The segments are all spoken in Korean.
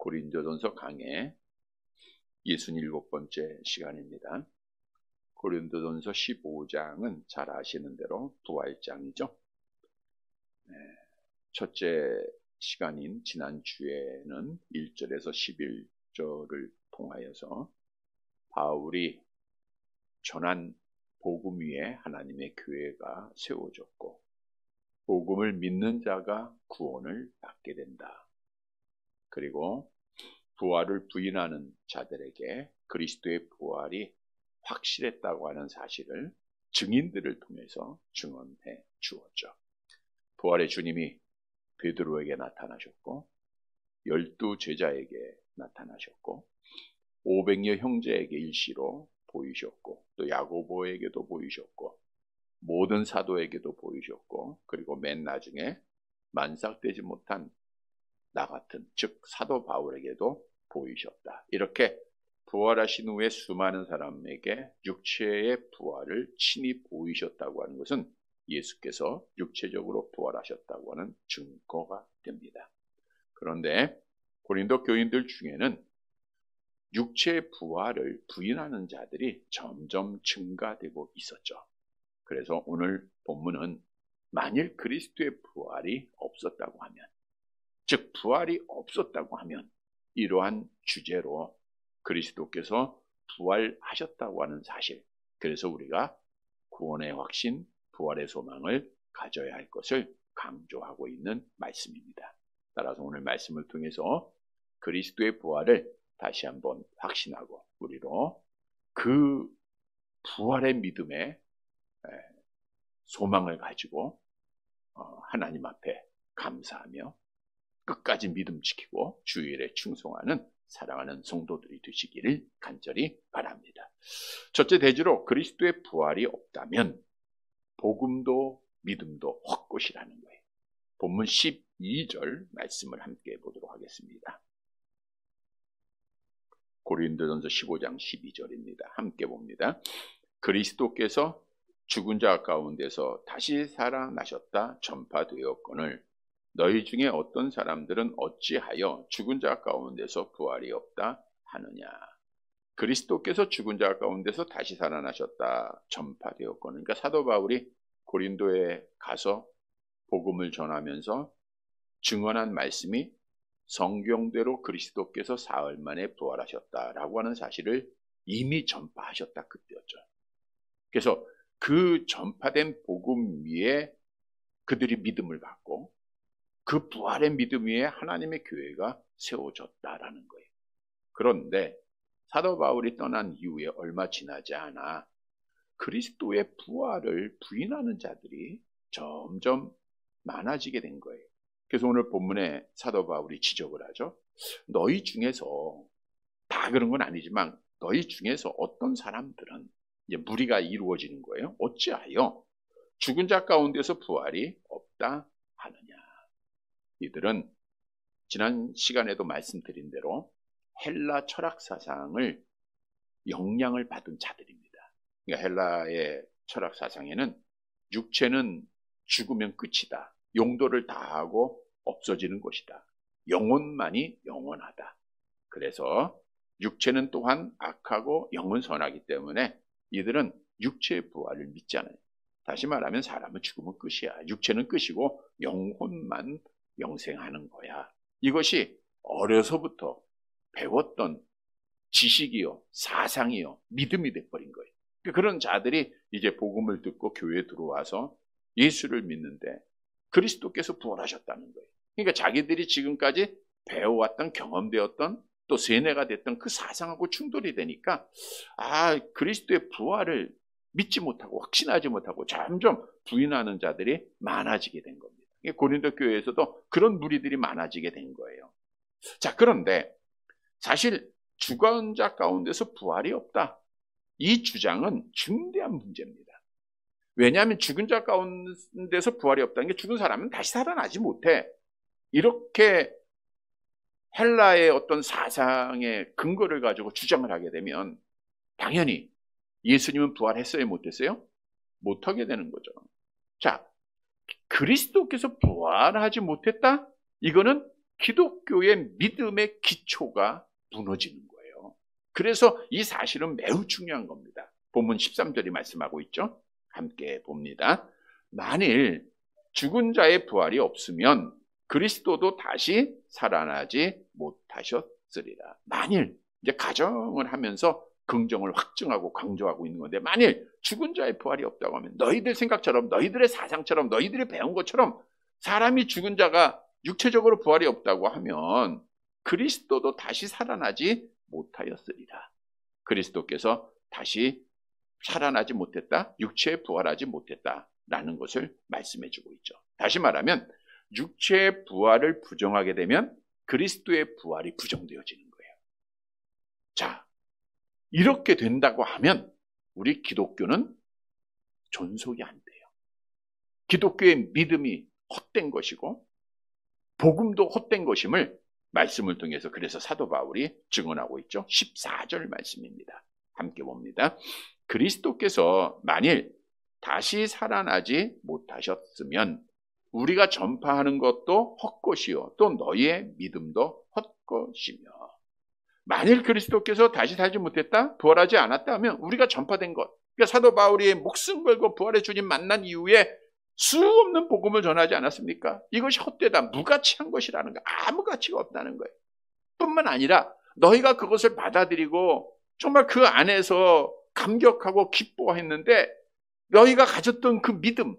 고린도전서 강의 67번째 시간입니다. 고린도전서 15장은 잘 아시는 대로 부활장이죠. 첫째 시간인 지난주에는 1절에서 11절을 통하여서 바울이 전한 복음 위에 하나님의 교회가 세워졌고 복음을 믿는 자가 구원을 받게 된다. 그리고 부활을 부인하는 자들에게 그리스도의 부활이 확실했다고 하는 사실을 증인들을 통해서 증언해 주었죠. 부활의 주님이 베드로에게 나타나셨고 12 제자에게 나타나셨고 500여 형제에게 일시로 보이셨고 또 야고보에게도 보이셨고 모든 사도에게도 보이셨고 그리고 맨 나중에 만삭되지 못한 나 같은 즉 사도 바울에게도 보이셨다. 이렇게 부활하신 후에 수많은 사람에게 육체의 부활을 친히 보이셨다고 하는 것은 예수께서 육체적으로 부활하셨다고 하는 증거가 됩니다. 그런데 고린도 교인들 중에는 육체의 부활을 부인하는 자들이 점점 증가되고 있었죠. 그래서 오늘 본문은 만일 그리스도의 부활이 없었다고 하면, 즉 부활이 없었다고 하면 이러한 주제로 그리스도께서 부활하셨다고 하는 사실, 그래서 우리가 구원의 확신, 부활의 소망을 가져야 할 것을 강조하고 있는 말씀입니다. 따라서 오늘 말씀을 통해서 그리스도의 부활을 다시 한번 확신하고 우리로 그 부활의 믿음에 소망을 가지고 하나님 앞에 감사하며 끝까지 믿음 지키고 주일에 충성하는 사랑하는 성도들이 되시기를 간절히 바랍니다. 첫째 대지로 그리스도의 부활이 없다면 복음도 믿음도 헛것이라는 거예요. 본문 12절 말씀을 함께 보도록 하겠습니다. 고린도전서 15장 12절입니다. 함께 봅니다. 그리스도께서 죽은 자 가운데서 다시 살아나셨다 전파되었거늘 너희 중에 어떤 사람들은 어찌하여 죽은 자 가운데서 부활이 없다 하느냐. 그리스도께서 죽은 자 가운데서 다시 살아나셨다 전파되었거늘. 그러니까 사도 바울이 고린도에 가서 복음을 전하면서 증언한 말씀이 성경대로 그리스도께서 사흘 만에 부활하셨다라고 하는 사실을 이미 전파하셨다 그때였죠. 그래서 그 전파된 복음 위에 그들이 믿음을 갖고 그 부활의 믿음 위에 하나님의 교회가 세워졌다라는 거예요. 그런데 사도 바울이 떠난 이후에 얼마 지나지 않아 그리스도의 부활을 부인하는 자들이 점점 많아지게 된 거예요. 그래서 오늘 본문에 사도 바울이 지적을 하죠. 너희 중에서 다 그런 건 아니지만 너희 중에서 어떤 사람들은 이제 무리가 이루어지는 거예요. 어찌하여 죽은 자 가운데서 부활이 없다 하느냐. 이들은 지난 시간에도 말씀드린 대로 헬라 철학 사상을 영향을 받은 자들입니다. 그러니까 헬라의 철학 사상에는 육체는 죽으면 끝이다. 용도를 다하고 없어지는 것이다. 영혼만이 영원하다. 그래서 육체는 또한 악하고 영은 선하기 때문에 이들은 육체의 부활을 믿지 않아요. 다시 말하면 사람은 죽으면 끝이야. 육체는 끝이고 영혼만 영생하는 거야. 이것이 어려서부터 배웠던 지식이요, 사상이요, 믿음이 돼버린 거예요. 그런 자들이 이제 복음을 듣고 교회에 들어와서 예수를 믿는데 그리스도께서 부활하셨다는 거예요. 그러니까 자기들이 지금까지 배워왔던 경험되었던 또 세뇌가 됐던 그 사상하고 충돌이 되니까 그리스도의 부활을 믿지 못하고 확신하지 못하고 점점 부인하는 자들이 많아지게 된 겁니다. 고린도 교회에서도 그런 무리들이 많아지게 된 거예요. 자, 그런데 사실 죽은 자 가운데서 부활이 없다. 이 주장은 중대한 문제입니다. 왜냐하면 죽은 자 가운데서 부활이 없다는 게 죽은 사람은 다시 살아나지 못해. 이렇게 헬라의 어떤 사상의 근거를 가지고 주장을 하게 되면 당연히 예수님은 부활했어요? 못했어요? 못하게 되는 거죠. 자, 그리스도께서 부활하지 못했다? 이거는 기독교의 믿음의 기초가 무너지는 거예요. 그래서 이 사실은 매우 중요한 겁니다. 본문 13절이 말씀하고 있죠. 함께 봅니다. 만일 죽은 자의 부활이 없으면 그리스도도 다시 살아나지 못하셨으리라. 만일, 이제 가정을 하면서 긍정을 확증하고 강조하고 있는 건데, 만일 죽은 자의 부활이 없다고 하면 너희들 생각처럼, 너희들의 사상처럼, 너희들이 배운 것처럼 사람이 죽은 자가 육체적으로 부활이 없다고 하면 그리스도도 다시 살아나지 못하였으리라. 그리스도께서 다시 살아나지 못했다, 육체에 부활하지 못했다라는 것을 말씀해 주고 있죠. 다시 말하면 육체의 부활을 부정하게 되면 그리스도의 부활이 부정되어지는 거예요. 자, 이렇게 된다고 하면 우리 기독교는 존속이 안 돼요. 기독교의 믿음이 헛된 것이고 복음도 헛된 것임을 말씀을 통해서 그래서 사도 바울이 증언하고 있죠. 14절 말씀입니다. 함께 봅니다. 그리스도께서 만일 다시 살아나지 못하셨으면 우리가 전파하는 것도 헛것이요 또 너희의 믿음도 헛것이며, 만일 그리스도께서 다시 살지 못했다, 부활하지 않았다 하면 우리가 전파된 것, 그러니까 사도 바울이 목숨 걸고 부활의 주님 만난 이후에 수없는 복음을 전하지 않았습니까? 이것이 헛되다, 무가치한 것이라는 거, 아무 가치가 없다는 거예요. 뿐만 아니라 너희가 그것을 받아들이고 정말 그 안에서 감격하고 기뻐했는데 너희가 가졌던 그 믿음,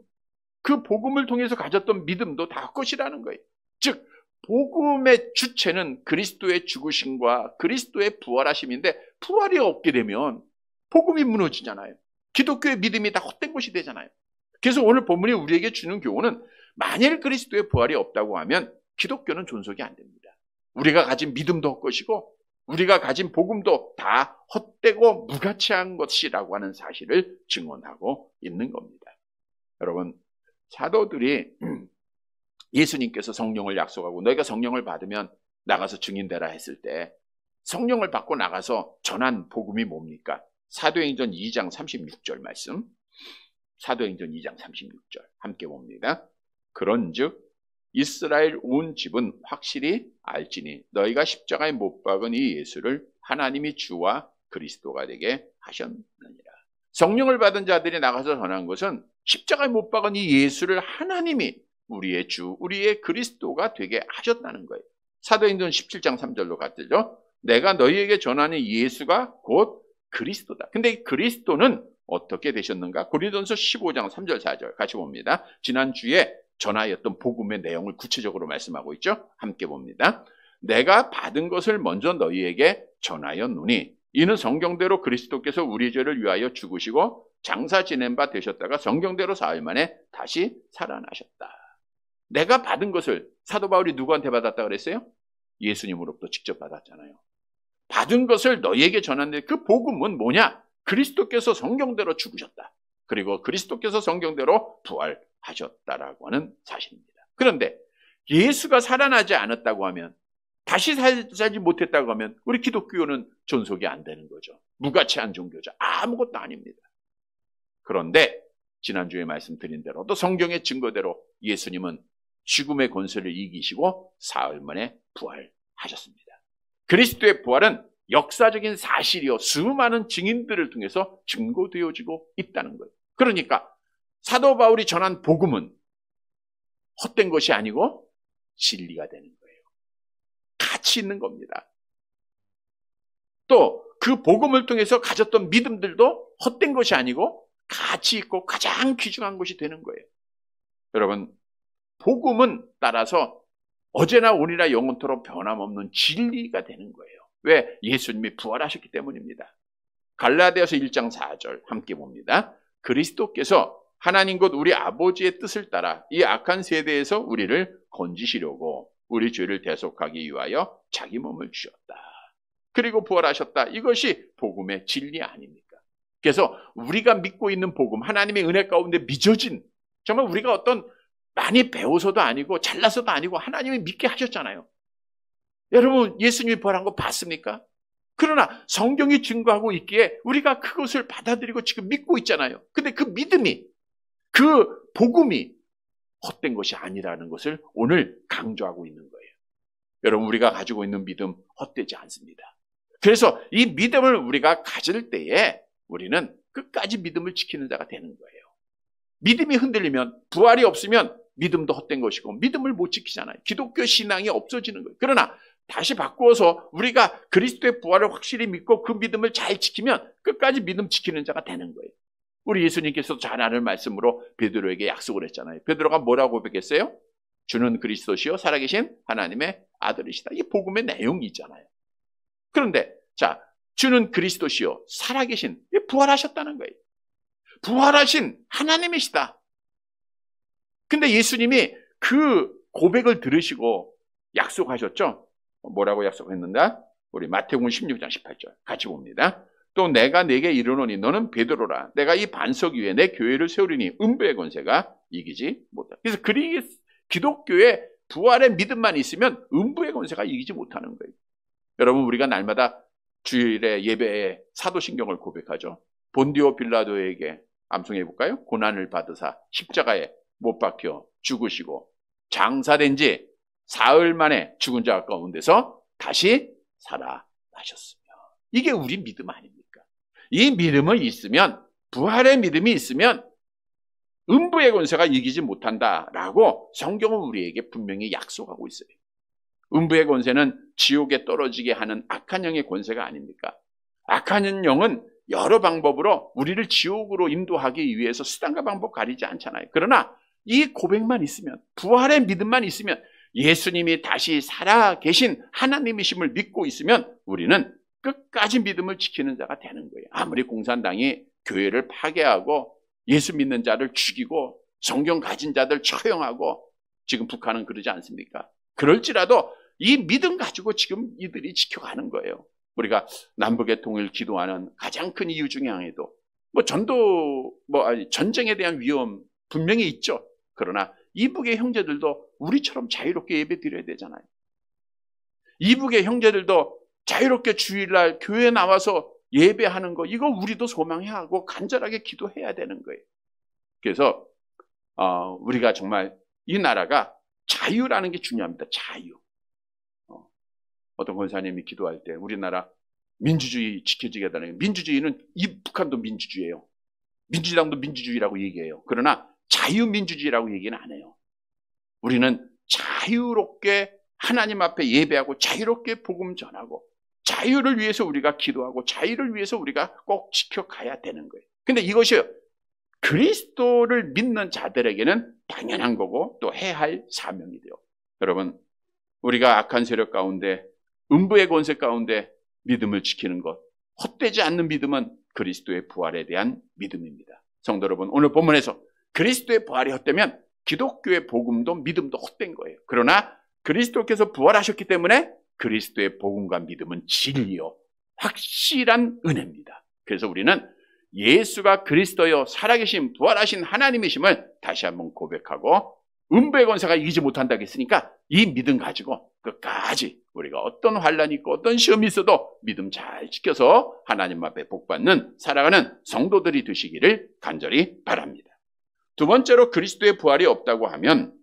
그 복음을 통해서 가졌던 믿음도 다 헛것이라는 거예요. 즉 복음의 주체는 그리스도의 죽으심과 그리스도의 부활하심인데, 부활이 없게 되면 복음이 무너지잖아요. 기독교의 믿음이 다 헛된 것이 되잖아요. 그래서 오늘 본문이 우리에게 주는 교훈은, 만일 그리스도의 부활이 없다고 하면 기독교는 존속이 안 됩니다. 우리가 가진 믿음도 헛것이고 우리가 가진 복음도 다 헛되고 무가치한 것이라고 하는 사실을 증언하고 있는 겁니다. 여러분, 사도들이 예수님께서 성령을 약속하고 너희가 성령을 받으면 나가서 증인되라 했을 때 성령을 받고 나가서 전한 복음이 뭡니까? 사도행전 2장 36절 말씀, 사도행전 2장 36절 함께 봅니다. 그런즉 이스라엘 온 집은 확실히 알지니 너희가 십자가에 못 박은 이 예수를 하나님이 주와 그리스도가 되게 하셨느니라. 성령을 받은 자들이 나가서 전한 것은 십자가에 못 박은 이 예수를 하나님이 우리의 주, 우리의 그리스도가 되게 하셨다는 거예요. 사도행전 17장 3절로 갔죠. 내가 너희에게 전하는 예수가 곧 그리스도다. 근데 이 그리스도는 어떻게 되셨는가? 고린도전서 15장 3절 4절 같이 봅니다. 지난주에 전하였던 복음의 내용을 구체적으로 말씀하고 있죠. 함께 봅니다. 내가 받은 것을 먼저 너희에게 전하였노니 이는 성경대로 그리스도께서 우리 죄를 위하여 죽으시고 장사 지낸 바 되셨다가 성경대로 사흘 만에 다시 살아나셨다. 내가 받은 것을 사도 바울이 누구한테 받았다 그랬어요? 예수님으로부터 직접 받았잖아요. 받은 것을 너희에게 전하는데 그 복음은 뭐냐? 그리스도께서 성경대로 죽으셨다. 그리고 그리스도께서 성경대로 부활하셨다라고 하는 사실입니다. 그런데 예수가 살아나지 않았다고 하면, 다시 살지 못했다고 하면 우리 기독교는 존속이 안 되는 거죠. 무가치한 종교죠. 아무것도 아닙니다. 그런데 지난주에 말씀드린 대로 또 성경의 증거대로 예수님은 죽음의 권세를 이기시고 사흘 만에 부활하셨습니다. 그리스도의 부활은 역사적인 사실이요 수많은 증인들을 통해서 증거되어지고 있다는 거예요. 그러니까 사도 바울이 전한 복음은 헛된 것이 아니고 진리가 되는 거예요. 가치 있는 겁니다. 또 그 복음을 통해서 가졌던 믿음들도 헛된 것이 아니고 가치 있고 가장 귀중한 것이 되는 거예요. 여러분, 복음은 따라서 어제나 오늘이나 영원토록 변함없는 진리가 되는 거예요. 왜? 예수님이 부활하셨기 때문입니다. 갈라디아서 1장 4절 함께 봅니다. 그리스도께서 하나님 곧 우리 아버지의 뜻을 따라 이 악한 세대에서 우리를 건지시려고 우리 죄를 대속하기 위하여 자기 몸을 주셨다. 그리고 부활하셨다. 이것이 복음의 진리 아닙니까? 그래서 우리가 믿고 있는 복음, 하나님의 은혜 가운데 빚어진, 정말 우리가 어떤 많이 배워서도 아니고 잘나서도 아니고 하나님이 믿게 하셨잖아요. 여러분, 예수님이 부활한 거 봤습니까? 그러나 성경이 증거하고 있기에 우리가 그것을 받아들이고 지금 믿고 있잖아요. 근데 그 믿음이, 그 복음이 헛된 것이 아니라는 것을 오늘 강조하고 있는 거예요. 여러분, 우리가 가지고 있는 믿음 헛되지 않습니다. 그래서 이 믿음을 우리가 가질 때에 우리는 끝까지 믿음을 지키는 자가 되는 거예요. 믿음이 흔들리면, 부활이 없으면 믿음도 헛된 것이고 믿음을 못 지키잖아요. 기독교 신앙이 없어지는 거예요. 그러나 다시 바꾸어서 우리가 그리스도의 부활을 확실히 믿고 그 믿음을 잘 지키면 끝까지 믿음 지키는 자가 되는 거예요. 우리 예수님께서도 잘 아는 말씀으로 베드로에게 약속을 했잖아요. 베드로가 뭐라고 고백했어요? 주는 그리스도시요 살아계신 하나님의 아들이시다. 이게 복음의 내용이 있잖아요. 그런데 자, 주는 그리스도시요 살아계신, 부활하셨다는 거예요. 부활하신 하나님이시다. 근데 예수님이 그 고백을 들으시고 약속하셨죠? 뭐라고 약속했는가? 우리 마태복음 16장 18절 같이 봅니다. 또 내가 네게 이르노니 너는 베드로라. 내가 이 반석 위에 내 교회를 세우리니 음부의 권세가 이기지 못하다. 그래서 기독교의 부활의 믿음만 있으면 음부의 권세가 이기지 못하는 거예요. 여러분, 우리가 날마다 주일에 예배에 사도신경을 고백하죠. 본디오 빌라도에게 암송해 볼까요? 고난을 받으사 십자가에 못 박혀 죽으시고 장사된 지 사흘 만에 죽은 자 가운데서 다시 살아나셨으며, 이게 우리 믿음 아닙니까? 이 믿음을 있으면, 부활의 믿음이 있으면 음부의 권세가 이기지 못한다라고 성경은 우리에게 분명히 약속하고 있어요. 음부의 권세는 지옥에 떨어지게 하는 악한 영의 권세가 아닙니까? 악한 영은 여러 방법으로 우리를 지옥으로 인도하기 위해서 수단과 방법 가리지 않잖아요. 그러나 이 고백만 있으면, 부활의 믿음만 있으면, 예수님이 다시 살아계신 하나님이심을 믿고 있으면 우리는 끝까지 믿음을 지키는 자가 되는 거예요. 아무리 공산당이 교회를 파괴하고 예수 믿는 자를 죽이고 성경 가진 자들 처형하고, 지금 북한은 그러지 않습니까? 그럴지라도 이 믿음 가지고 지금 이들이 지켜가는 거예요. 우리가 남북의 통일 기도하는 가장 큰 이유 중에 하나도 전쟁에 대한 위험 분명히 있죠. 그러나 이북의 형제들도 우리처럼 자유롭게 예배 드려야 되잖아요. 이북의 형제들도 자유롭게 주일날 교회에 나와서 예배하는 거, 이거 우리도 소망해야 하고 간절하게 기도해야 되는 거예요. 그래서 우리가 정말 이 나라가 자유라는 게 중요합니다. 자유. 어떤 권사님이 기도할 때 우리나라 민주주의 지켜지게 해달라는, 민주주의는 이 북한도 민주주의예요. 민주당도 민주주의라고 얘기해요. 그러나 자유민주주의라고 얘기는 안 해요. 우리는 자유롭게 하나님 앞에 예배하고 자유롭게 복음 전하고 자유를 위해서 우리가 기도하고 자유를 위해서 우리가 꼭 지켜가야 되는 거예요. 근데 이것이 그리스도를 믿는 자들에게는 당연한 거고 또 해야 할 사명이 돼요. 여러분, 우리가 악한 세력 가운데, 음부의 권세 가운데 믿음을 지키는 것, 헛되지 않는 믿음은 그리스도의 부활에 대한 믿음입니다. 성도 여러분, 오늘 본문에서 그리스도의 부활이 헛되면 기독교의 복음도 믿음도 헛된 거예요. 그러나 그리스도께서 부활하셨기 때문에 그리스도의 복음과 믿음은 진리요, 확실한 은혜입니다. 그래서 우리는 예수가 그리스도여 살아계신 부활하신 하나님이심을 다시 한번 고백하고, 음부의 권세가 이기지 못한다고 했으니까 이 믿음 가지고 끝까지 우리가 어떤 환란이 있고 어떤 시험이 있어도 믿음 잘 지켜서 하나님 앞에 복받는 살아가는 성도들이 되시기를 간절히 바랍니다. 두 번째로, 그리스도의 부활이 없다고 하면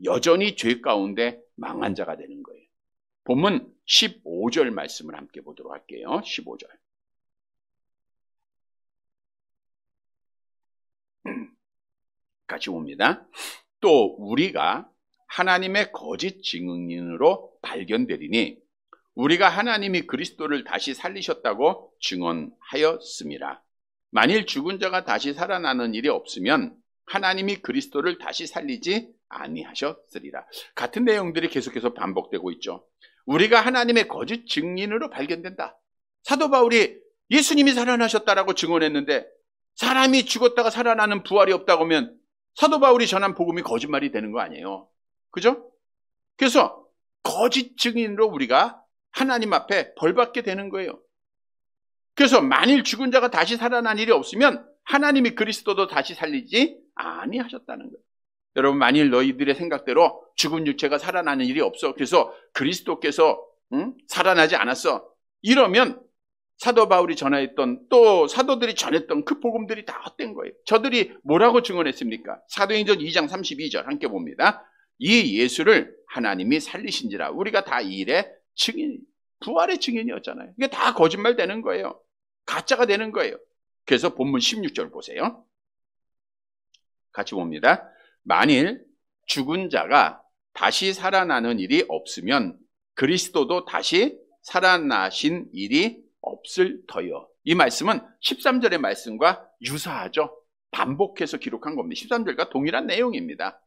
여전히 죄 가운데 망한 자가 되는 거예요. 본문 15절 말씀을 함께 보도록 할게요. 15절. 같이 봅니다. 또 우리가 하나님의 거짓 증인으로 발견되리니 우리가 하나님이 그리스도를 다시 살리셨다고 증언하였음이라. 만일 죽은 자가 다시 살아나는 일이 없으면 하나님이 그리스도를 다시 살리지 아니하셨으리라. 같은 내용들이 계속해서 반복되고 있죠. 우리가 하나님의 거짓 증인으로 발견된다. 사도 바울이 예수님이 살아나셨다라고 증언했는데 사람이 죽었다가 살아나는 부활이 없다고 하면 사도 바울이 전한 복음이 거짓말이 되는 거 아니에요. 그죠? 그래서 거짓 증인으로 우리가 하나님 앞에 벌받게 되는 거예요. 그래서 만일 죽은 자가 다시 살아난 일이 없으면 하나님이 그리스도도 다시 살리지 아니하셨다는 거예요. 여러분, 만일 너희들의 생각대로 죽은 육체가 살아나는 일이 없어, 그래서 그리스도께서 살아나지 않았어, 이러면 사도 바울이 전했던, 또 사도들이 전했던 그 복음들이 다 헛된 거예요. 저들이 뭐라고 증언했습니까? 사도행전 2장 32절 함께 봅니다. 이 예수를 하나님이 살리신지라. 우리가 다 이 일의 증인, 부활의 증인이었잖아요. 이게 다 거짓말 되는 거예요. 가짜가 되는 거예요. 그래서 본문 16절 보세요. 같이 봅니다. 만일 죽은 자가 다시 살아나는 일이 없으면 그리스도도 다시 살아나신 일이 없을 터요. 이 말씀은 13절의 말씀과 유사하죠. 반복해서 기록한 겁니다. 13절과 동일한 내용입니다.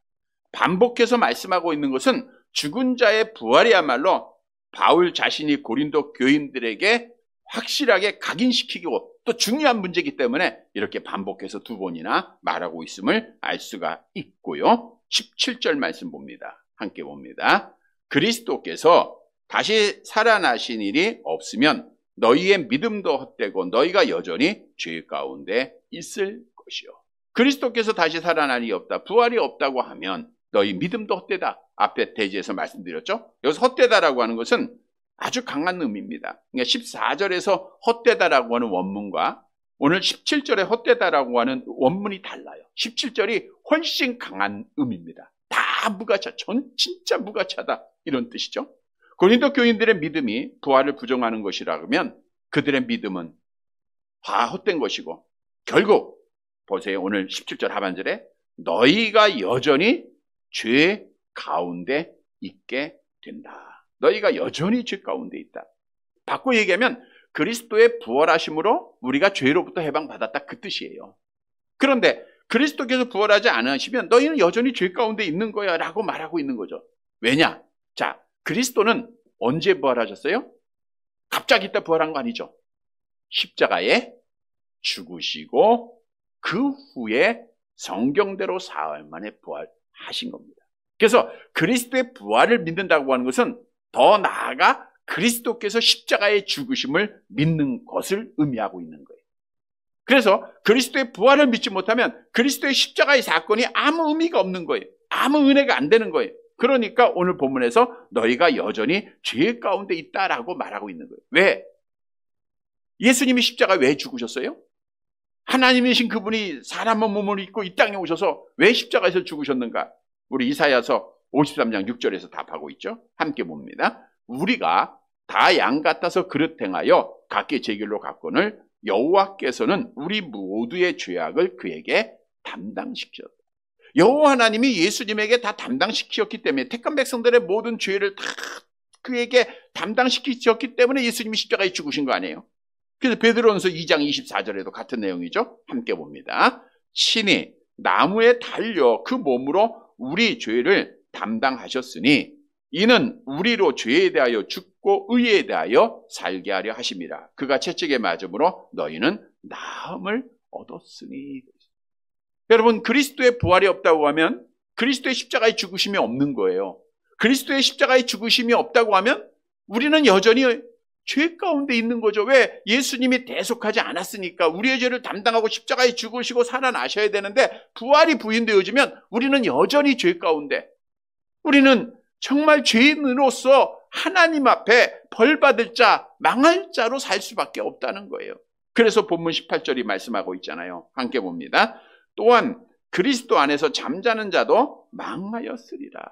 반복해서 말씀하고 있는 것은 죽은 자의 부활이야말로 바울 자신이 고린도 교인들에게 확실하게 각인시키고 또 중요한 문제이기 때문에 이렇게 반복해서 두 번이나 말하고 있음을 알 수가 있고요. 17절 말씀 봅니다. 함께 봅니다. 그리스도께서 다시 살아나신 일이 없으면 너희의 믿음도 헛되고 너희가 여전히 죄 가운데 있을 것이요. 그리스도께서 다시 살아날 일이 없다, 부활이 없다고 하면 너희 믿음도 헛되다. 앞에 대지에서 말씀드렸죠. 여기서 헛되다라고 하는 것은 아주 강한 의미입니다. 그러니까 14절에서 헛되다라고 하는 원문과 오늘 17절에 헛되다라고 하는 원문이 달라요. 17절이 훨씬 강한 의미입니다. 다 무가차, 진짜 무가차다 이런 뜻이죠. 고린도 교인들의 믿음이 부활을 부정하는 것이라면 그들의 믿음은 다 헛된 것이고 결국 보세요. 오늘 17절 하반절에 너희가 여전히 죄 가운데 있게 된다. 너희가 여전히 죄 가운데 있다. 바꿔 얘기하면 그리스도의 부활하심으로 우리가 죄로부터 해방받았다 그 뜻이에요. 그런데 그리스도께서 부활하지 않으시면 너희는 여전히 죄 가운데 있는 거야 라고 말하고 있는 거죠. 왜냐? 자, 그리스도는 언제 부활하셨어요? 갑자기 있다 부활한 거 아니죠. 십자가에 죽으시고 그 후에 성경대로 사흘 만에 부활하신 겁니다. 그래서 그리스도의 부활을 믿는다고 하는 것은 더 나아가 그리스도께서 십자가의 죽으심을 믿는 것을 의미하고 있는 거예요. 그래서 그리스도의 부활을 믿지 못하면 그리스도의 십자가의 사건이 아무 의미가 없는 거예요. 아무 은혜가 안 되는 거예요. 그러니까 오늘 본문에서 너희가 여전히 죄 가운데 있다라고 말하고 있는 거예요. 왜? 예수님이 십자가에 왜 죽으셨어요? 하나님이신 그분이 사람의 몸을 입고 이 땅에 오셔서 왜 십자가에서 죽으셨는가? 우리 이사야서 53장 6절에서 답하고 있죠. 함께 봅니다. 우리가 다 양 같아서 그릇 행하여 각기 제 길로 갔거늘 여호와께서는 우리 모두의 죄악을 그에게 담당시켰다. 여호와 하나님이 예수님에게 다 담당시켰기 때문에 택한 백성들의 모든 죄를 다 그에게 담당시키셨기 때문에 예수님이 십자가에 죽으신 거 아니에요? 그래서 베드로전서 2장 24절에도 같은 내용이죠. 함께 봅니다. 신이 나무에 달려 그 몸으로 우리 죄를 담당하셨으니 이는 우리로 죄에 대하여 죽고 의에 대하여 살게 하려 하심이라. 그가 채찍에 맞음으로 너희는 나음을 얻었으니. 여러분, 그리스도의 부활이 없다고 하면 그리스도의 십자가의 죽으심이 없는 거예요. 그리스도의 십자가의 죽으심이 없다고 하면 우리는 여전히 죄 가운데 있는 거죠. 왜? 예수님이 대속하지 않았으니까. 우리의 죄를 담당하고 십자가에 죽으시고 살아나셔야 되는데 부활이 부인되어지면 우리는 여전히 죄 가운데, 우리는 정말 죄인으로서 하나님 앞에 벌받을 자, 망할 자로 살 수밖에 없다는 거예요. 그래서 본문 18절이 말씀하고 있잖아요. 함께 봅니다. 또한 그리스도 안에서 잠자는 자도 망하였으리라.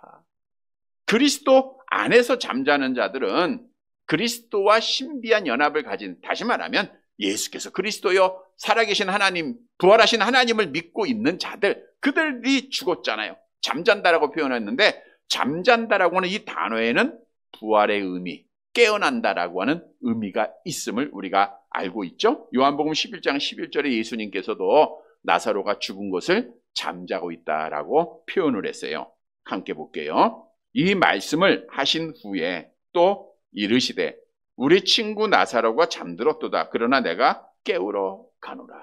그리스도 안에서 잠자는 자들은 그리스도와 신비한 연합을 가진, 다시 말하면 예수께서 그리스도요 살아계신 하나님, 부활하신 하나님을 믿고 있는 자들, 그들이 죽었잖아요. 잠잔다라고 표현했는데 잠잔다라고 하는 이 단어에는 부활의 의미, 깨어난다라고 하는 의미가 있음을 우리가 알고 있죠. 요한복음 11장 11절에 예수님께서도 나사로가 죽은 것을 잠자고 있다라고 표현을 했어요. 함께 볼게요. 이 말씀을 하신 후에 또 이르시되 우리 친구 나사로가 잠들었도다. 그러나 내가 깨우러 가노라.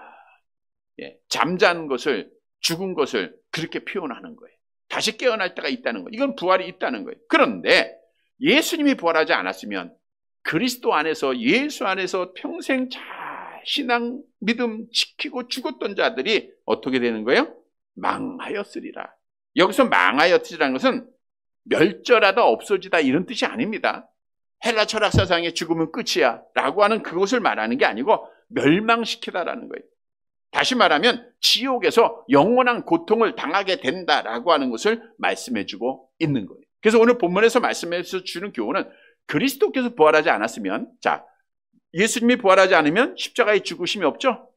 잠잔 것을, 죽은 것을 그렇게 표현하는 거예요. 다시 깨어날 때가 있다는 거예요. 이건 부활이 있다는 거예요. 그런데 예수님이 부활하지 않았으면 그리스도 안에서, 예수 안에서 평생 잘 신앙 믿음 지키고 죽었던 자들이 어떻게 되는 거예요? 망하였으리라. 여기서 망하였으리라는 것은 멸절하다, 없어지다 이런 뜻이 아닙니다. 헬라 철학사상의 죽으면 끝이야 라고 하는 그것을 말하는 게 아니고 멸망시키다라는 거예요. 다시 말하면 지옥에서 영원한 고통을 당하게 된다라고 하는 것을 말씀해주고 있는 거예요. 그래서 오늘 본문에서 말씀해서 주는 교훈은 그리스도께서 부활하지 않았으면, 자, 예수님이 부활하지 않으면 십자가의 죽으심이 없죠?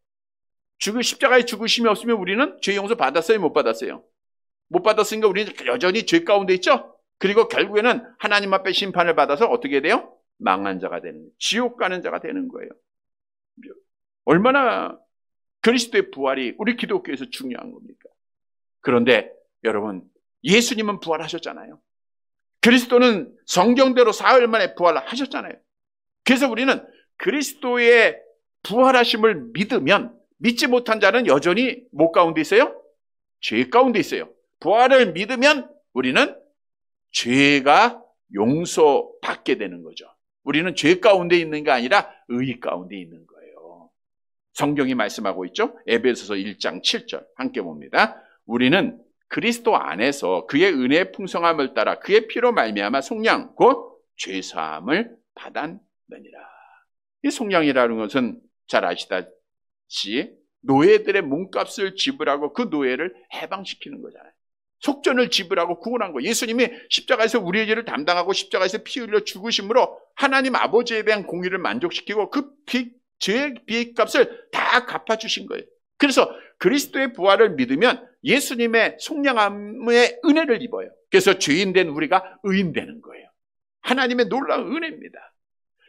십자가의 죽으심이 없으면 우리는 죄 용서 받았어요? 못 받았어요? 못 받았으니까 우리는 여전히 죄 가운데 있죠? 그리고 결국에는 하나님 앞에 심판을 받아서 어떻게 돼요? 망한 자가 되는 거예요. 지옥 가는 자가 되는 거예요. 얼마나 그리스도의 부활이 우리 기독교에서 중요한 겁니까? 그런데 여러분, 예수님은 부활하셨잖아요. 그리스도는 성경대로 사흘 만에 부활하셨잖아요. 그래서 우리는 그리스도의 부활하심을 믿으면, 믿지 못한 자는 여전히 뭐 가운데 있어요? 죄 가운데 있어요. 부활을 믿으면 우리는 죄가 용서받게 되는 거죠. 우리는 죄 가운데 있는 게 아니라 의 가운데 있는 거예요. 성경이 말씀하고 있죠. 에베소서 1장 7절 함께 봅니다. 우리는 그리스도 안에서 그의 은혜의 풍성함을 따라 그의 피로 말미암아 속량 곧 죄사함을 받았느니라. 이 속량이라는 것은 잘 아시다시피 노예들의 몸값을 지불하고 그 노예를 해방시키는 거잖아요. 속전을 지불하고 구원한 거. 예수님이 십자가에서 우리의 죄를 담당하고 십자가에서 피 흘려 죽으심으로 하나님 아버지에 대한 공의를 만족시키고 그 죄의 빚값을 다 갚아주신 거예요. 그래서 그리스도의 부활을 믿으면 예수님의 속량함의 은혜를 입어요. 그래서 죄인된 우리가 의인되는 거예요. 하나님의 놀라운 은혜입니다.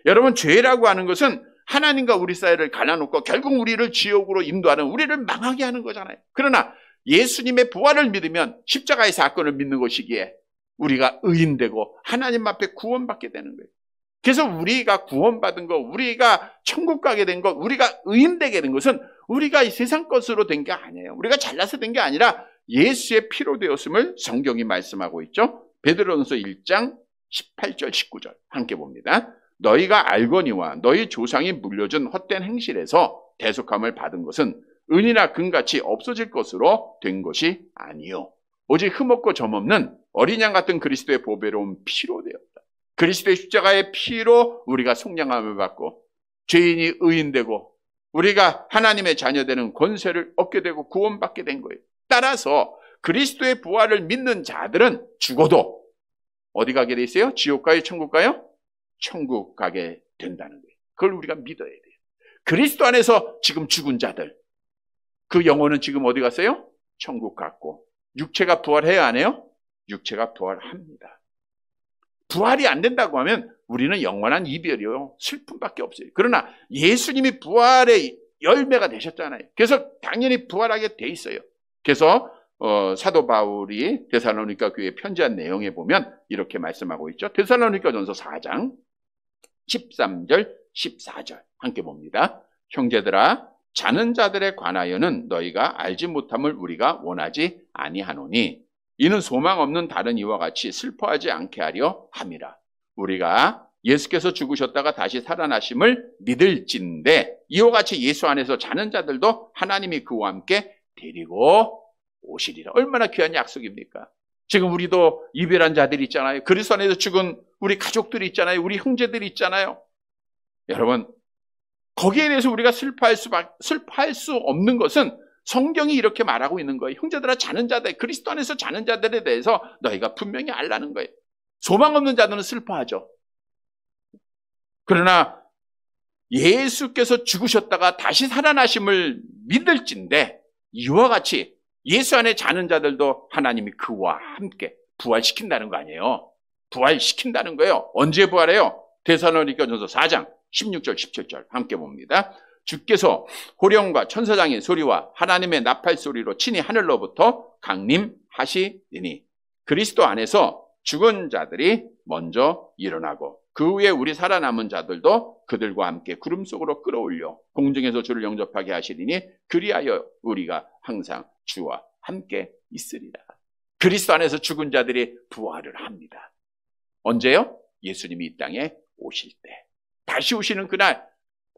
여러분, 죄라고 하는 것은 하나님과 우리 사이를 갈라놓고 결국 우리를 지옥으로 인도하는, 우리를 망하게 하는 거잖아요. 그러나 예수님의 부활을 믿으면 십자가의 사건을 믿는 것이기에 우리가 의인되고 하나님 앞에 구원받게 되는 거예요. 그래서 우리가 구원받은 것, 우리가 천국 가게 된 것, 우리가 의인되게 된 것은 우리가 이 세상 것으로 된 게 아니에요. 우리가 잘나서 된 게 아니라 예수의 피로 되었음을 성경이 말씀하고 있죠. 베드로전서 1장 18절 19절 함께 봅니다. 너희가 알거니와 너희 조상이 물려준 헛된 행실에서 대속함을 받은 것은 은이나 금같이 없어질 것으로 된 것이 아니요 오직 흠없고 점없는 어린 양 같은 그리스도의 보배로운 피로 되었다. 그리스도의 십자가의 피로 우리가 속량함을 받고 죄인이 의인되고 우리가 하나님의 자녀되는 권세를 얻게 되고 구원받게 된 거예요. 따라서 그리스도의 부활을 믿는 자들은 죽어도 어디 가게 돼 있어요? 지옥 가요? 천국 가요? 천국 가게 된다는 거예요. 그걸 우리가 믿어야 돼요. 그리스도 안에서 지금 죽은 자들, 그 영혼은 지금 어디 갔어요? 천국 갔고, 육체가 부활해야 안 해요? 육체가 부활합니다. 부활이 안 된다고 하면 우리는 영원한 이별이요, 슬픔밖에 없어요. 그러나 예수님이 부활의 열매가 되셨잖아요. 그래서 당연히 부활하게 돼 있어요. 그래서 사도 바울이 데살로니가 교회에 편지한 내용에 보면 이렇게 말씀하고 있죠. 데살로니가전서 4장 13절 14절 함께 봅니다. 형제들아, 자는 자들에 관하여는 너희가 알지 못함을 우리가 원하지 아니하노니 이는 소망 없는 다른 이와 같이 슬퍼하지 않게 하려 함이라. 우리가 예수께서 죽으셨다가 다시 살아나심을 믿을진데 이와 같이 예수 안에서 자는 자들도 하나님이 그와 함께 데리고 오시리라. 얼마나 귀한 약속입니까? 지금 우리도 이별한 자들이 있잖아요. 그리스도 안에서 죽은 우리 가족들이 있잖아요. 우리 형제들이 있잖아요. 여러분, 거기에 대해서 우리가 슬퍼할 수 없는 것은 성경이 이렇게 말하고 있는 거예요. 형제들아, 자는 자들, 그리스도 안에서 자는 자들에 대해서 너희가 분명히 알라는 거예요. 소망 없는 자들은 슬퍼하죠. 그러나 예수께서 죽으셨다가 다시 살아나심을 믿을진데 이와 같이 예수 안에 자는 자들도 하나님이 그와 함께 부활시킨다는 거 아니에요. 부활시킨다는 거예요. 언제 부활해요? 데살로니가전서 4장 16절 17절 함께 봅니다. 주께서 호령과 천사장의 소리와 하나님의 나팔 소리로 친히 하늘로부터 강림하시리니 그리스도 안에서 죽은 자들이 먼저 일어나고 그 후에 우리 살아남은 자들도 그들과 함께 구름 속으로 끌어올려 공중에서 주를 영접하게 하시리니 그리하여 우리가 항상 주와 함께 있으리라. 그리스도 안에서 죽은 자들이 부활을 합니다. 언제요? 예수님이 이 땅에 오실 때. 다시 오시는 그날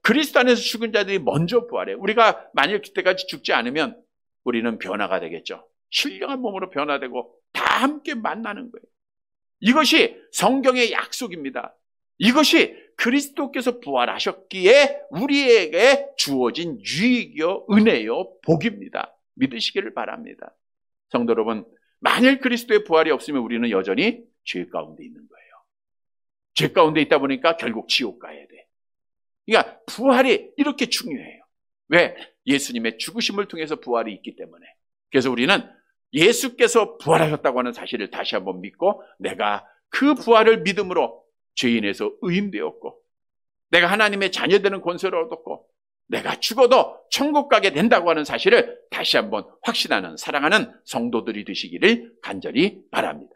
그리스도 안에서 죽은 자들이 먼저 부활해요. 우리가 만일 그때까지 죽지 않으면 우리는 변화가 되겠죠. 신령한 몸으로 변화되고 다 함께 만나는 거예요. 이것이 성경의 약속입니다. 이것이 그리스도께서 부활하셨기에 우리에게 주어진 유익이요 은혜요 복입니다. 믿으시기를 바랍니다. 성도 여러분, 만일 그리스도의 부활이 없으면 우리는 여전히 죄 가운데 있는 거예요. 죄 가운데 있다 보니까 결국 지옥 가야 돼. 그러니까 부활이 이렇게 중요해요. 왜? 예수님의 죽으심을 통해서 부활이 있기 때문에. 그래서 우리는 예수께서 부활하셨다고 하는 사실을 다시 한번 믿고 내가 그 부활을 믿음으로 죄인에서 의인되었고 내가 하나님의 자녀되는 권세를 얻었고 내가 죽어도 천국 가게 된다고 하는 사실을 다시 한번 확신하는 사랑하는 성도들이 되시기를 간절히 바랍니다.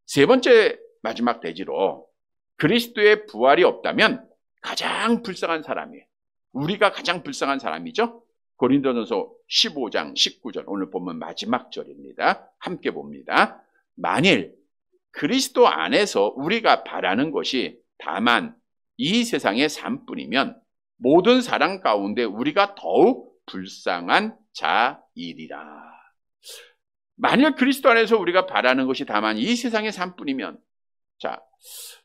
세 번째 마지막 대지로 그리스도의 부활이 없다면 가장 불쌍한 사람이에요. 우리가 가장 불쌍한 사람이죠. 고린도전서 15장 19절 오늘 보면 마지막 절입니다. 함께 봅니다. 만일 그리스도 안에서 우리가 바라는 것이 다만 이 세상의 삶뿐이면 모든 사람 가운데 우리가 더욱 불쌍한 자이리라. 만일 그리스도 안에서 우리가 바라는 것이 다만 이 세상의 삶뿐이면, 자,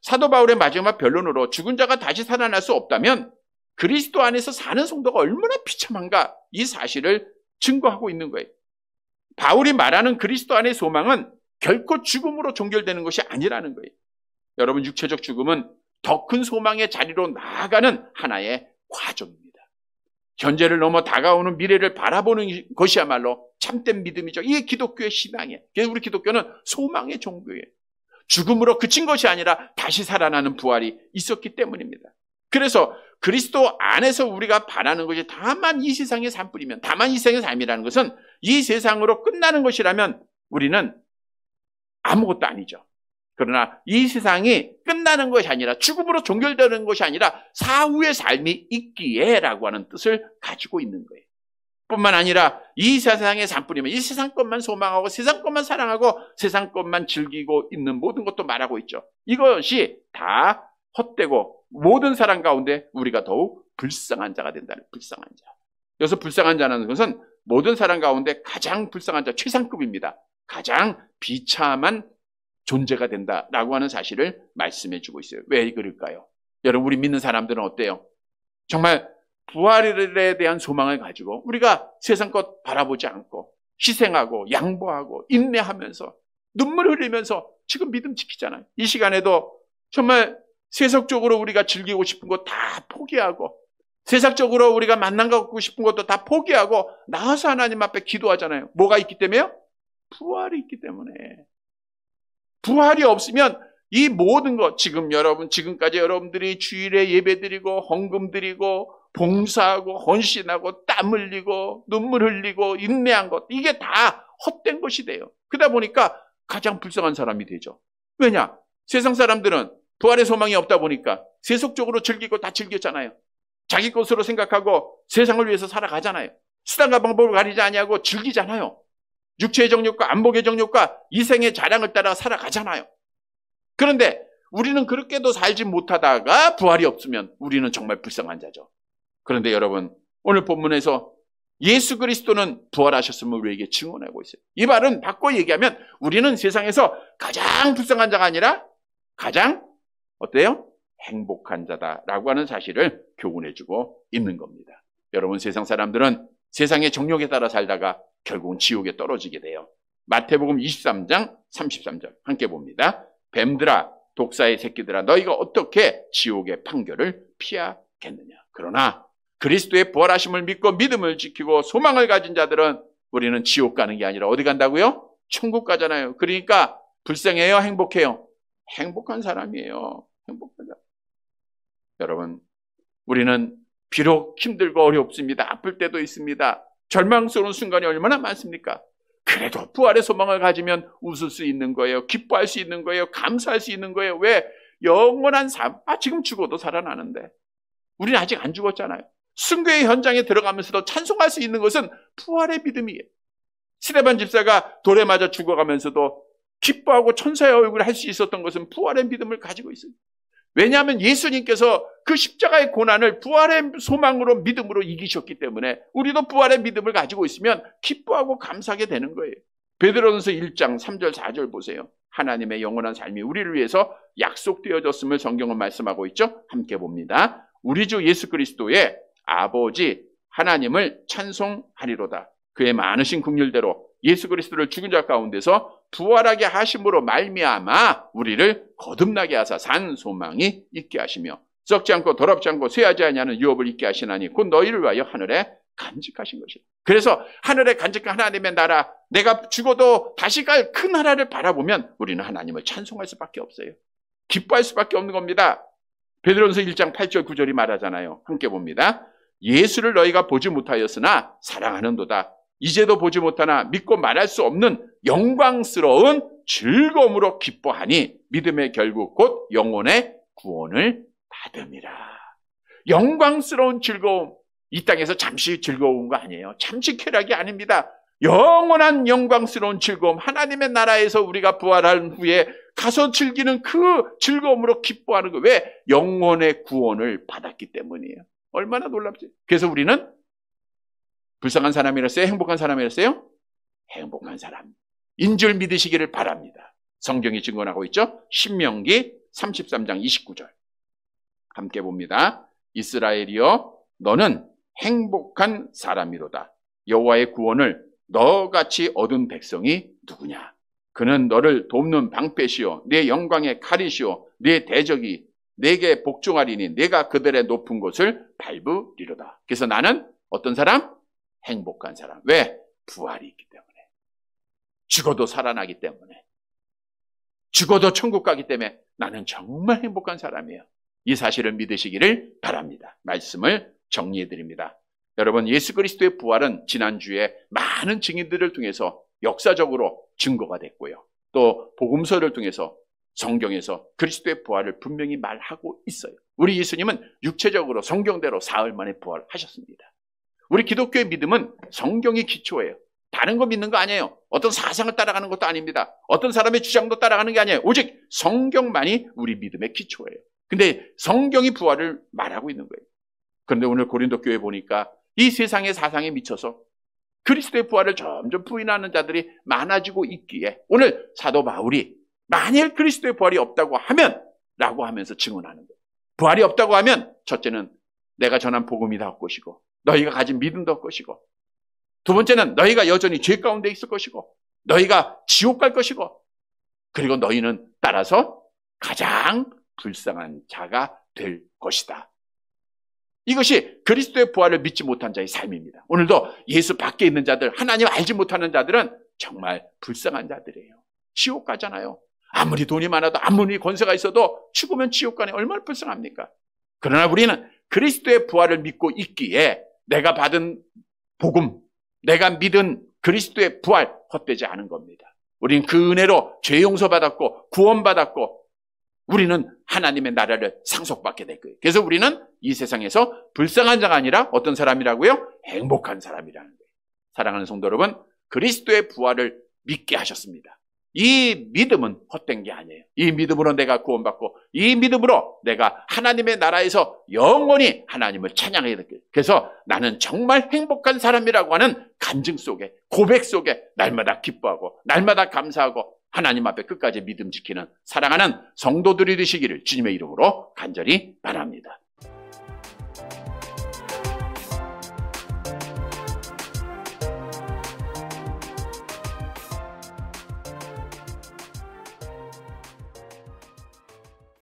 사도 바울의 마지막 변론으로 죽은 자가 다시 살아날 수 없다면 그리스도 안에서 사는 성도가 얼마나 비참한가 이 사실을 증거하고 있는 거예요. 바울이 말하는 그리스도 안의 소망은 결코 죽음으로 종결되는 것이 아니라는 거예요. 여러분, 육체적 죽음은 더 큰 소망의 자리로 나아가는 하나의 과정입니다. 현재를 넘어 다가오는 미래를 바라보는 것이야말로 참된 믿음이죠. 이게 기독교의 신앙이에요. 그래서 우리 기독교는 소망의 종교예요. 죽음으로 그친 것이 아니라 다시 살아나는 부활이 있었기 때문입니다. 그래서 그리스도 안에서 우리가 바라는 것이 다만 이 세상의 삶뿐이면, 다만 이 세상의 삶이라는 것은 이 세상으로 끝나는 것이라면 우리는 아무것도 아니죠. 그러나 이 세상이 끝나는 것이 아니라 죽음으로 종결되는 것이 아니라 사후의 삶이 있기에 라고 하는 뜻을 가지고 있는 거예요. 뿐만 아니라 이 세상의 삶뿐이면 이 세상 것만 소망하고 세상 것만 사랑하고 세상 것만 즐기고 있는 모든 것도 말하고 있죠. 이것이 다 헛되고 모든 사람 가운데 우리가 더욱 불쌍한 자가 된다는, 불쌍한 자. 여기서 불쌍한 자라는 것은 모든 사람 가운데 가장 불쌍한 자, 최상급입니다. 가장 비참한 존재가 된다라고 하는 사실을 말씀해 주고 있어요. 왜 그럴까요? 여러분, 우리 믿는 사람들은 어때요? 정말 부활에 대한 소망을 가지고 우리가 세상 것 바라보지 않고 희생하고 양보하고 인내하면서 눈물 흘리면서 지금 믿음 지키잖아요. 이 시간에도 정말 세속적으로 우리가 즐기고 싶은 것 다 포기하고 세상적으로 우리가 만난 갖고 싶은 것도 다 포기하고 나와서 하나님 앞에 기도하잖아요. 뭐가 있기 때문에요? 부활이 있기 때문에. 부활이 없으면 이 모든 것, 지금까지 여러분들이 주일에 예배드리고 헌금 드리고 봉사하고 헌신하고 땀 흘리고 눈물 흘리고 인내한 것, 이게 다 헛된 것이 돼요. 그러다 보니까 가장 불쌍한 사람이 되죠. 왜냐? 세상 사람들은 부활의 소망이 없다 보니까 세속적으로 즐기고 다 즐겼잖아요. 자기 것으로 생각하고 세상을 위해서 살아가잖아요. 수단과 방법을 가리지 아니하고 즐기잖아요. 육체의 정욕과 안목의 정욕과 이생의 자랑을 따라 살아가잖아요. 그런데 우리는 그렇게도 살지 못하다가 부활이 없으면 우리는 정말 불쌍한 자죠. 그런데 여러분, 오늘 본문에서 예수 그리스도는 부활하셨음을 우리에게 증언하고 있어요. 이 말은 바꿔 얘기하면 우리는 세상에서 가장 불쌍한 자가 아니라 가장 어때요? 행복한 자다라고 하는 사실을 교훈해주고 있는 겁니다. 여러분, 세상 사람들은 세상의 정욕에 따라 살다가 결국은 지옥에 떨어지게 돼요. 마태복음 23장 33절 함께 봅니다. 뱀들아, 독사의 새끼들아, 너희가 어떻게 지옥의 판결을 피하겠느냐. 그러나 그리스도의 부활하심을 믿고 믿음을 지키고 소망을 가진 자들은 우리는 지옥 가는 게 아니라 어디 간다고요? 천국 가잖아요. 그러니까 불쌍해요? 행복해요? 행복한 사람이에요. 행복한 사람. 여러분, 우리는 비록 힘들고 어렵습니다. 아플 때도 있습니다. 절망스러운 순간이 얼마나 많습니까? 그래도 부활의 소망을 가지면 웃을 수 있는 거예요. 기뻐할 수 있는 거예요. 감사할 수 있는 거예요. 왜? 영원한 삶. 지금 죽어도 살아나는데. 우리는 아직 안 죽었잖아요. 순교의 현장에 들어가면서도 찬송할 수 있는 것은 부활의 믿음이에요. 스데반 집사가 돌에 맞아 죽어가면서도 기뻐하고 천사의 얼굴을 할 수 있었던 것은 부활의 믿음을 가지고 있어요. 왜냐하면 예수님께서 그 십자가의 고난을 부활의 소망으로 믿음으로 이기셨기 때문에 우리도 부활의 믿음을 가지고 있으면 기뻐하고 감사하게 되는 거예요. 베드로전서 1장 3절 4절 보세요. 하나님의 영원한 삶이 우리를 위해서 약속되어졌음을 성경은 말씀하고 있죠. 함께 봅니다. 우리 주 예수 그리스도의 아버지 하나님을 찬송하리로다. 그의 많으신 긍휼대로 예수 그리스도를 죽은 자 가운데서 부활하게 하심으로 말미암아 우리를 거듭나게 하사 산 소망이 있게 하시며 썩지 않고 더럽지 않고 쇠하지 아니하는 유업을 있게 하시나니 곧 너희를 위하여 하늘에 간직하신 것이다. 그래서 하늘에 간직한 하나님의 나라, 내가 죽어도 다시 갈 큰 나라를 바라보면 우리는 하나님을 찬송할 수밖에 없어요. 기뻐할 수밖에 없는 겁니다. 베드로전서 1장 8절 9절이 말하잖아요. 함께 봅니다. 예수를 너희가 보지 못하였으나 사랑하는도다. 이제도 보지 못하나 믿고 말할 수 없는 영광스러운 즐거움으로 기뻐하니 믿음의 결국 곧 영혼의 구원을 받음이라. 영광스러운 즐거움. 이 땅에서 잠시 즐거운 거 아니에요. 잠시 쾌락이 아닙니다. 영원한 영광스러운 즐거움. 하나님의 나라에서 우리가 부활한 후에 가서 즐기는 그 즐거움으로 기뻐하는 거. 왜? 영혼의 구원을 받았기 때문이에요. 얼마나 놀랍지? 그래서 우리는 불쌍한 사람이랬어요? 행복한 사람이랬어요? 행복한 사람. 인 줄 믿으시기를 바랍니다. 성경이 증언하고 있죠? 신명기 33장 29절. 함께 봅니다. 이스라엘이여 너는 행복한 사람이로다. 여호와의 구원을 너같이 얻은 백성이 누구냐? 그는 너를 돕는 방패시오 내 영광의 칼이시오 내 대적이 내게 복종하리니 내가 그들의 높은 곳을 밟으리로다. 그래서 나는 어떤 사람? 행복한 사람. 왜? 부활이 있기 때문에. 죽어도 살아나기 때문에. 죽어도 천국 가기 때문에 나는 정말 행복한 사람이에요. 이 사실을 믿으시기를 바랍니다. 말씀을 정리해 드립니다. 여러분, 예수 그리스도의 부활은 지난주에 많은 증인들을 통해서 역사적으로 증거가 됐고요. 또 복음서를 통해서 성경에서 그리스도의 부활을 분명히 말하고 있어요. 우리 예수님은 육체적으로 성경대로 사흘 만에 부활하셨습니다. 우리 기독교의 믿음은 성경이 기초예요. 다른 거 믿는 거 아니에요. 어떤 사상을 따라가는 것도 아닙니다. 어떤 사람의 주장도 따라가는 게 아니에요. 오직 성경만이 우리 믿음의 기초예요. 근데 성경이 부활을 말하고 있는 거예요. 그런데 오늘 고린도 교회 보니까 이 세상의 사상에 미쳐서 그리스도의 부활을 점점 부인하는 자들이 많아지고 있기에 오늘 사도 바울이 만일 그리스도의 부활이 없다고 하면 라고 하면서 증언하는 거예요. 부활이 없다고 하면 첫째는 내가 전한 복음이 다 헛것이고 너희가 가진 믿음도 헛것이고 두 번째는 너희가 여전히 죄 가운데 있을 것이고 너희가 지옥 갈 것이고 그리고 너희는 따라서 가장 불쌍한 자가 될 것이다. 이것이 그리스도의 부활을 믿지 못한 자의 삶입니다. 오늘도 예수 밖에 있는 자들, 하나님 알지 못하는 자들은 정말 불쌍한 자들이에요. 지옥 가잖아요. 아무리 돈이 많아도 아무리 권세가 있어도 죽으면 지옥 가네. 얼마나 불쌍합니까? 그러나 우리는 그리스도의 부활을 믿고 있기에 내가 받은 복음, 내가 믿은 그리스도의 부활 헛되지 않은 겁니다. 우리는 그 은혜로 죄 용서받았고 구원받았고 우리는 하나님의 나라를 상속받게 될 거예요. 그래서 우리는 이 세상에서 불쌍한 자가 아니라 어떤 사람이라고요? 행복한 사람이라는 거예요. 사랑하는 성도 여러분, 그리스도의 부활을 믿게 하셨습니다. 이 믿음은 헛된 게 아니에요. 이 믿음으로 내가 구원받고 이 믿음으로 내가 하나님의 나라에서 영원히 하나님을 찬양해야 될 거예요. 그래서 나는 정말 행복한 사람이라고 하는 간증 속에 고백 속에 날마다 기뻐하고 날마다 감사하고 하나님 앞에 끝까지 믿음 지키는 사랑하는 성도들이 되시기를 주님의 이름으로 간절히 바랍니다.